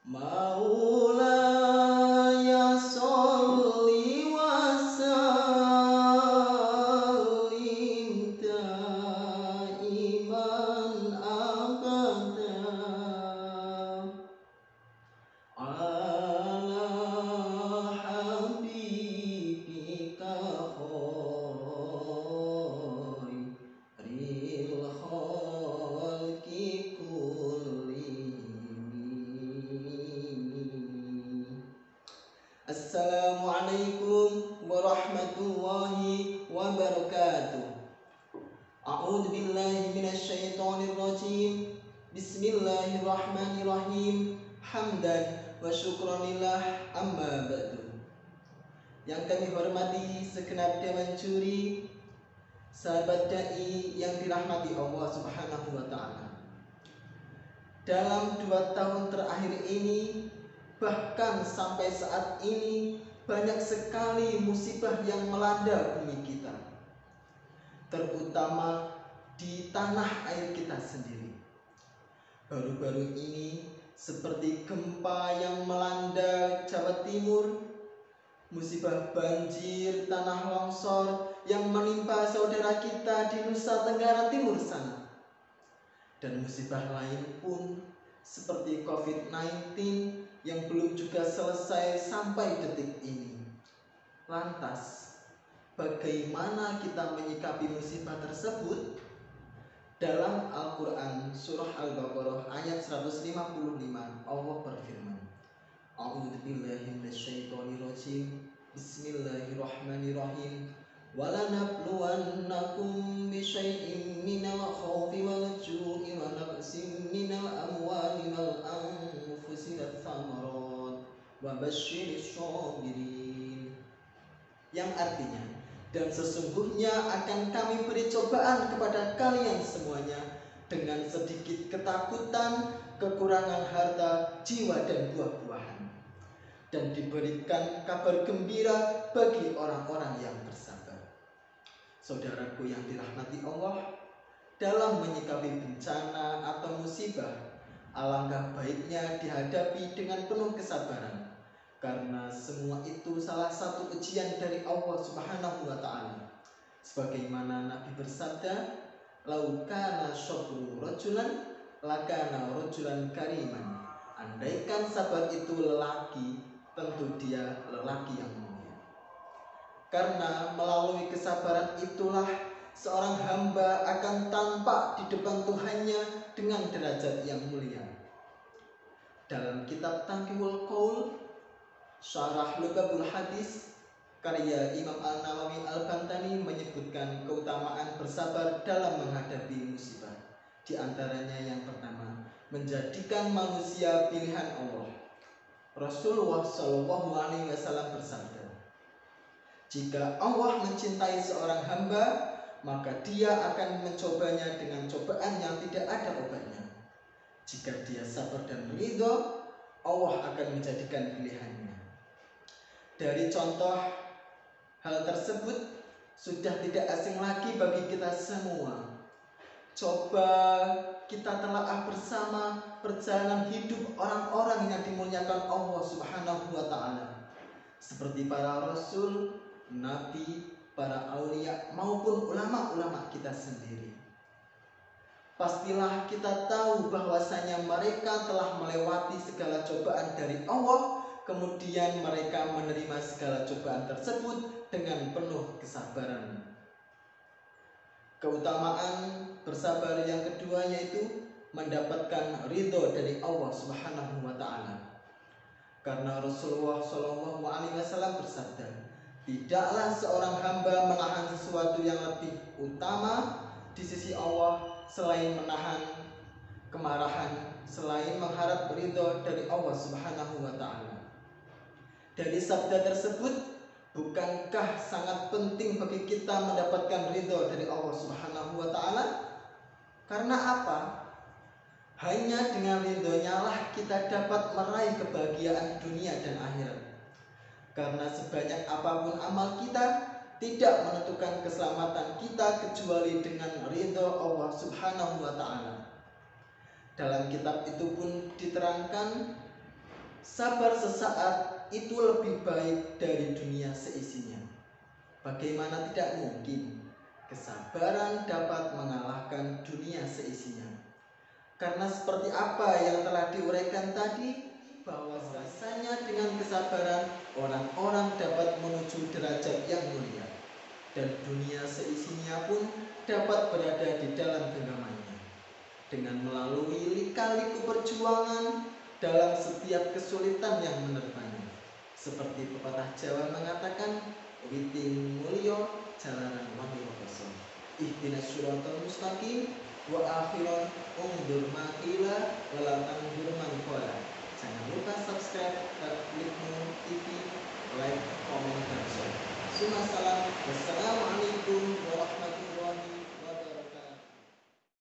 Maulaya sholli wa sallim daiman abada ala habibika khairil khalqi kullihim. Assalamualaikum warahmatullahi wabarakatuh. A'udzu billahi minasyaitonir rajim. Bismillahirrahmanirrahim. Hamdan wa syukranillah amma ba'du. Yang kami hormati segenap dewan juri, sahabat dai yang dirahmati Allah Subhanahu wa taala. Dalam 2 tahun terakhir ini, bahkan sampai saat ini, banyak sekali musibah yang melanda bumi kita, terutama di tanah air kita sendiri. Baru-baru ini, seperti gempa yang melanda Jawa Timur, musibah banjir, tanah longsor yang menimpa saudara kita di Nusa Tenggara Timur sana, dan musibah lain pun seperti COVID-19 yang belum juga selesai sampai detik ini. Lantas, bagaimana kita menyikapi musibah tersebut? Dalam Al-Quran Surah Al-Baqarah ayat 155, Allah berfirman, A'udzubillahi minasyaitonirrajim. Bismillahirrahmanirrahim. وَلَنَبْلُوَنَّكُمْ بِشَيْءٍ مِّنَ الْخَوْفِ وَالْجُوعِ وَنَقْصٍ مِّنَ الْأَمْوَالِ وَالْأَنفُسِ وَالثَّمَرَاتِ وَبَشِّرِ الصَّابِرِينَ. Yang artinya, dan sesungguhnya akan kami beri cobaan kepada kalian semuanya dengan sedikit ketakutan, kekurangan harta, jiwa dan buah-buahan, dan diberikan kabar gembira bagi orang-orang yang bersabar. Saudaraku yang dirahmati Allah, dalam menyikapi bencana atau musibah, alangkah baiknya dihadapi dengan penuh kesabaran, karena semua itu salah satu ujian dari Allah Subhanahu wa taala. Sebagaimana Nabi bersabda, "Lau kana syabru rajulan lakana rajulan kariman." Andaikan sabar itu lelaki, tentu dia lelaki yang mulia. Karena melalui kesabaran itulah seorang hamba akan tampak di depan Tuhannya dengan derajat yang mulia. Dalam kitab Tanqihul Qaul Syarah Lughabul Hadis karya Imam An-Nawawi Al-Bantani menyebutkan keutamaan bersabar dalam menghadapi musibah. Di antaranya yang pertama, menjadikan manusia pilihan Allah. Rasulullah Shallallahu Alaihi Wasallam bersabda, jika Allah mencintai seorang hamba, maka dia akan mencobanya dengan cobaan yang tidak ada obatnya. Jika dia sabar dan ridho, Allah akan menjadikan pilihannya. Dari contoh hal tersebut sudah tidak asing lagi bagi kita semua. Coba kita telaah bersama perjalanan hidup orang-orang yang dimuliakan Allah Subhanahu wa taala, seperti para rasul, nabi, para aulia maupun ulama-ulama kita sendiri. Pastilah kita tahu bahwasanya mereka telah melewati segala cobaan dari Allah, kemudian mereka menerima segala cobaan tersebut dengan penuh kesabaran. Keutamaan bersabar yang kedua yaitu mendapatkan ridho dari Allah Subhanahu wa taala. Karena Rasulullah Shallallahu Alaihi Wasallam bersabda, tidaklah seorang hamba menahan sesuatu yang lebih utama di sisi Allah selain menahan kemarahan, selain mengharap ridho dari Allah Subhanahu wa taala. Dari sabda tersebut, bukankah sangat penting bagi kita mendapatkan ridho dari Allah Subhanahu wa taala? Karena apa? Hanya dengan ridhonya lah kita dapat meraih kebahagiaan dunia dan akhirat. Karena sebanyak apapun amal kita, tidak menentukan keselamatan kita kecuali dengan ridho Allah Subhanahu wa taala. Dalam kitab itu pun diterangkan Sabar sesaat itu lebih baik dari dunia seisinya. Bagaimana tidak mungkin kesabaran dapat mengalahkan dunia seisinya. Karena seperti apa yang telah diuraikan tadi, bahwa rasanya dengan kesabaran orang-orang dapat menuju derajat yang mulia, dan dunia seisinya pun dapat berada di dalam genggamannya. Dengan melalui lika-liku perjuangan dalam setiap kesulitan yang menerpanya. Seperti pepatah Jawa mengatakan, witing mulyo jalanan wahyu kosong. Ihdinas siratal mustaqim wa akhiran undur makila walatan durman kola. Jangan lupa subscribe Tabligh TV, like, komen, dan share. Wassalamualaikum warahmatullahi wabarakatuh.